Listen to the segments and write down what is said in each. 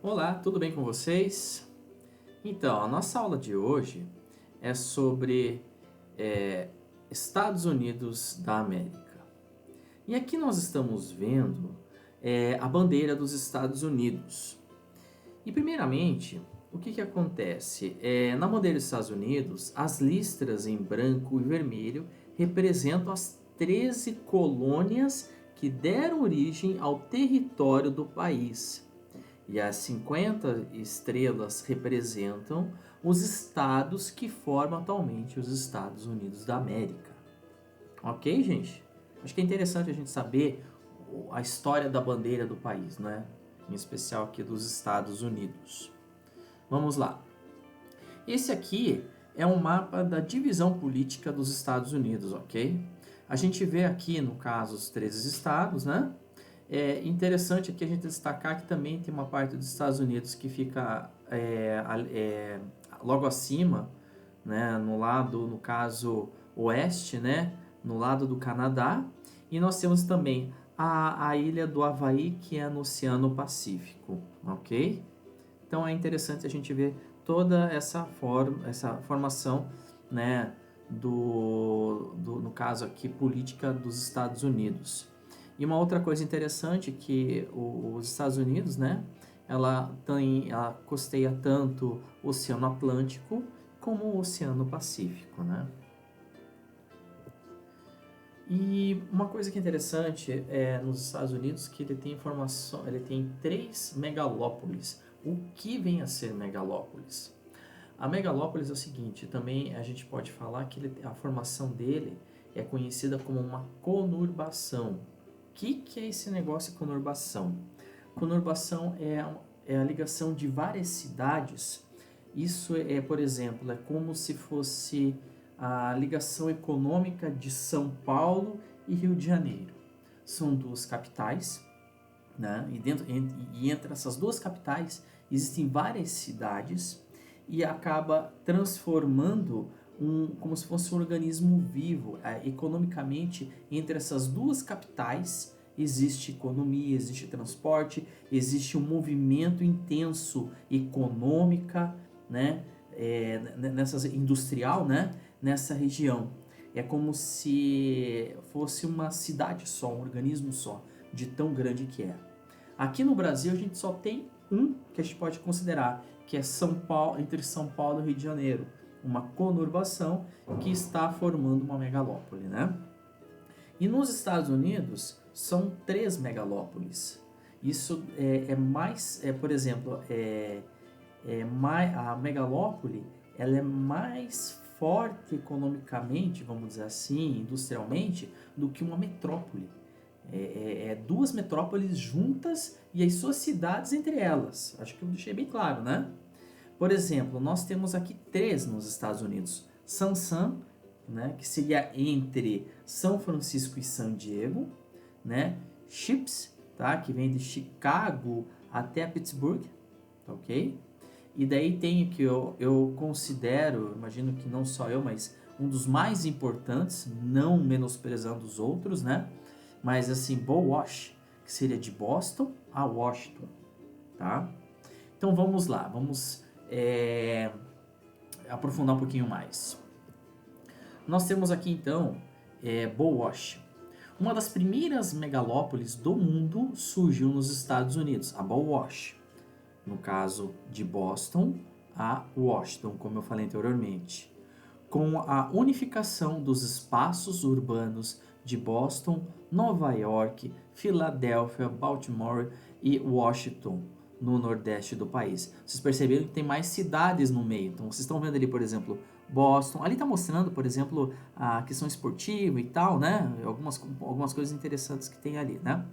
Olá, tudo bem com vocês? Então, a nossa aula de hoje é sobre Estados Unidos da América. E aqui nós estamos vendo a bandeira dos Estados Unidos. E primeiramente, o que acontece? Na bandeira dos Estados Unidos, as listras em branco e vermelho representam as 13 colônias que deram origem ao território do país. E as 50 estrelas representam os estados que formam atualmente os Estados Unidos da América. Ok, gente? Acho que é interessante a gente saber a história da bandeira do país, né? Em especial aqui dos Estados Unidos. Vamos lá. Esse aqui é um mapa da divisão política dos Estados Unidos, ok? A gente vê aqui, no caso, os 13 estados, né? É interessante aqui a gente destacar que também tem uma parte dos Estados Unidos que fica logo acima, né, no lado, no caso, oeste, né, no lado do Canadá. E nós temos também a ilha do Havaí, que é no Oceano Pacífico, ok? Então é interessante a gente ver toda essa formação, né, no caso aqui, política dos Estados Unidos. E uma outra coisa interessante que os Estados Unidos, né, ela costeia tanto o Oceano Atlântico como o Oceano Pacífico, né? E uma coisa que é interessante nos Estados Unidos que ele tem informação, ele tem 3 megalópolis. O que vem a ser megalópolis? A megalópolis é o seguinte, também a gente pode falar que a formação dele é conhecida como uma conurbação. O que é esse negócio de conurbação? Conurbação é a ligação de várias cidades. Isso por exemplo, é como se fosse a ligação econômica de São Paulo e Rio de Janeiro. São duas capitais, né? E entre essas duas capitais existem várias cidades e acaba transformando como se fosse um organismo vivo. Economicamente, entre essas duas capitais existe economia, existe transporte, existe um movimento intenso econômica, né? Nessas industrial, né? Nessa região. É como se fosse uma cidade só, um organismo só, de tão grande que é. Aqui no Brasil a gente só tem um que a gente pode considerar, que é São Paulo, entre São Paulo e Rio de Janeiro, uma conurbação que está formando uma megalópole, né? E nos Estados Unidos são 3 megalópolis. Isso por exemplo, a megalópole ela é mais forte economicamente, vamos dizer assim, industrialmente, do que uma metrópole. Duas metrópoles juntas e as suas cidades entre elas. Acho que eu deixei bem claro, né? Por exemplo, nós temos aqui 3 nos Estados Unidos. San, né, que seria entre São Francisco e San Diego, né? Chips, tá, que vem de Chicago até Pittsburgh, ok? E daí tem o que eu considero, imagino que não só eu, mas um dos mais importantes, não menosprezando os outros, né? Mas assim, Bowash, que seria de Boston a Washington, tá? Então vamos lá, vamos aprofundar um pouquinho mais. Nós temos aqui então Bowash. Uma das primeiras megalópolis do mundo surgiu nos Estados Unidos, a Bowash. No caso de Boston a Washington, como eu falei anteriormente. Com a unificação dos espaços urbanos de Boston, Nova York, Filadélfia, Baltimore e Washington, no nordeste do país. Vocês perceberam que tem mais cidades no meio. Então, vocês estão vendo ali, por exemplo, Boston. Ali está mostrando, por exemplo, a questão esportiva e tal, né? Algumas coisas interessantes que tem ali, né?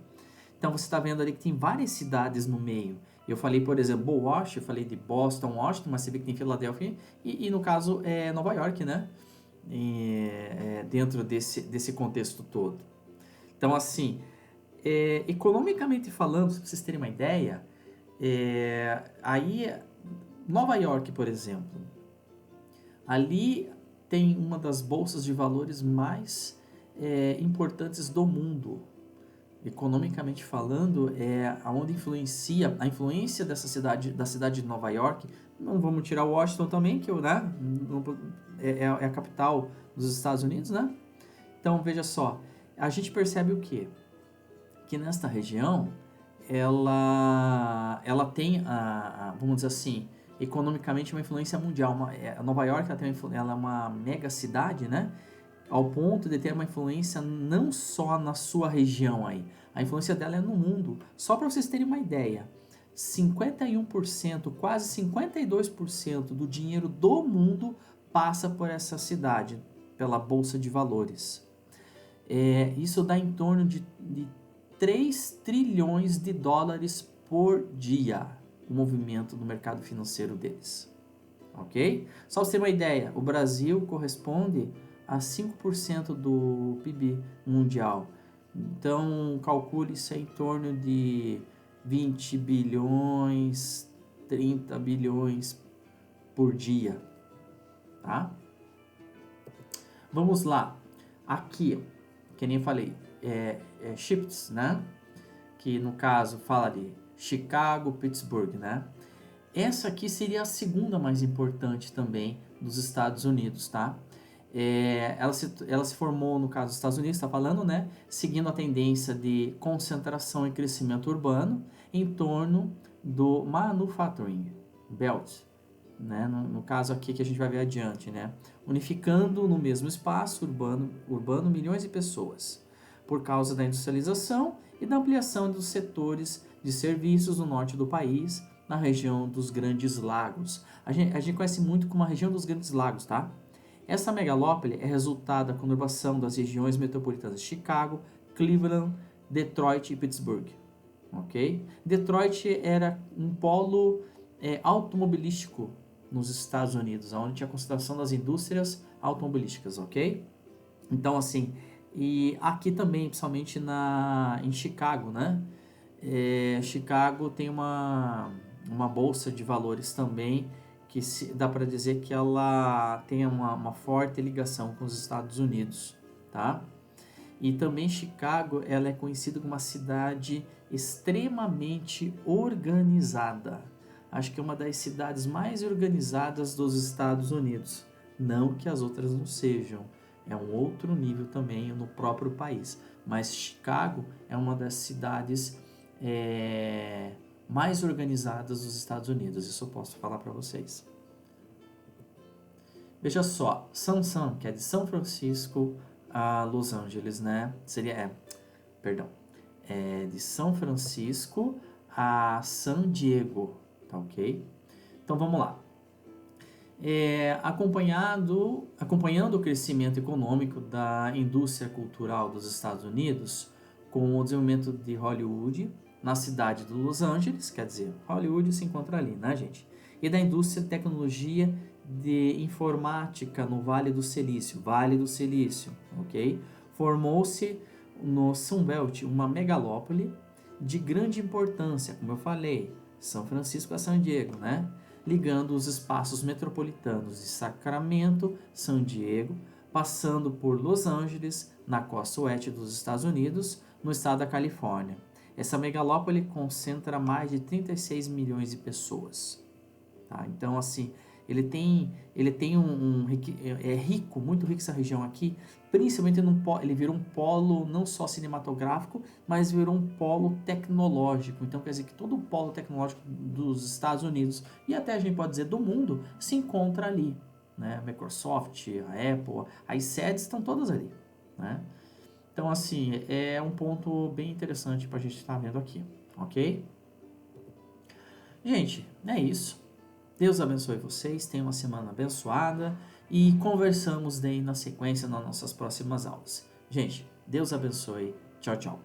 Então, você está vendo ali que tem várias cidades no meio. Eu falei, por exemplo, Bowash, eu falei de Boston, Washington, mas você vê que tem Filadélfia e no caso, Nova York, né? Dentro desse contexto todo. Então, assim, economicamente falando, se vocês terem uma ideia, aí, Nova York, por exemplo, ali tem uma das bolsas de valores mais importantes do mundo, economicamente falando, é aonde influencia, a influência dessa cidade, da cidade de Nova York. Não vamos tirar Washington também, que né, é a capital dos Estados Unidos, né? Então, veja só, a gente percebe o quê? Que nesta região, ela tem, vamos dizer assim, economicamente uma influência mundial. Nova York ela é uma mega cidade, né? Ao ponto de ter uma influência não só na sua região aí, a influência dela é no mundo. Só para vocês terem uma ideia, 51%, quase 52% do dinheiro do mundo passa por essa cidade, pela Bolsa de Valores. Isso dá em torno de 3 trilhões de dólares por dia, o movimento do mercado financeiro deles. Ok? Só para você ter uma ideia, o Brasil corresponde a 5% do PIB mundial. Então, calcule isso em torno de 20 bilhões, 30 bilhões por dia. Tá? Vamos lá. Aqui, que nem falei, shifts, né? Que no caso fala de Chicago, Pittsburgh, né? Essa aqui seria a segunda mais importante também dos Estados Unidos, tá? Ela se formou, no caso dos Estados Unidos, está falando, né? Seguindo a tendência de concentração e crescimento urbano em torno do Manufacturing Belt, né? No caso aqui que a gente vai ver adiante, né? Unificando no mesmo espaço urbano milhões de pessoas, por causa da industrialização e da ampliação dos setores de serviços no norte do país, na região dos Grandes Lagos. A gente conhece muito como a região dos Grandes Lagos, tá? Essa megalópole é resultado da conurbação das regiões metropolitanas de Chicago, Cleveland, Detroit e Pittsburgh. Ok? Detroit era um polo automobilístico nos Estados Unidos, onde tinha a concentração das indústrias automobilísticas, ok? Então, assim, e aqui também, principalmente em Chicago, né? Chicago tem uma bolsa de valores também, que dá para dizer que ela tem uma forte ligação com os Estados Unidos, tá? E também Chicago, ela é conhecida como uma cidade extremamente organizada. Acho que é uma das cidades mais organizadas dos Estados Unidos. Não que as outras não sejam, é um outro nível também no próprio país. Mas Chicago é uma das cidades mais organizadas dos Estados Unidos, isso eu posso falar para vocês. Veja só, San, que é de São Francisco a Los Angeles, né? De São Francisco a San Diego, tá ok? Então vamos lá. Acompanhando o crescimento econômico da indústria cultural dos Estados Unidos, com o desenvolvimento de Hollywood na cidade de Los Angeles, quer dizer, Hollywood se encontra ali, né, gente? E da indústria de tecnologia de informática no Vale do Silício, ok? Formou-se no Sunbelt uma megalópole de grande importância, como eu falei, São Francisco a San Diego, né? Ligando os espaços metropolitanos de Sacramento, San Diego, passando por Los Angeles, na costa oeste dos Estados Unidos, no estado da Califórnia. Essa megalópole concentra mais de 36 milhões de pessoas. Tá? Então, assim, ele tem é rico, muito rico essa região aqui, principalmente ele virou um polo não só cinematográfico, mas virou um polo tecnológico. Então quer dizer que todo o polo tecnológico dos Estados Unidos e até a gente pode dizer do mundo se encontra ali, né? A Microsoft, a Apple, as sedes estão todas ali, né? Então assim, é um ponto bem interessante para a gente estar vendo aqui, ok? Gente, é isso. Deus abençoe vocês, tenham uma semana abençoada e conversamos daí na sequência nas nossas próximas aulas. Gente, Deus abençoe. Tchau, tchau.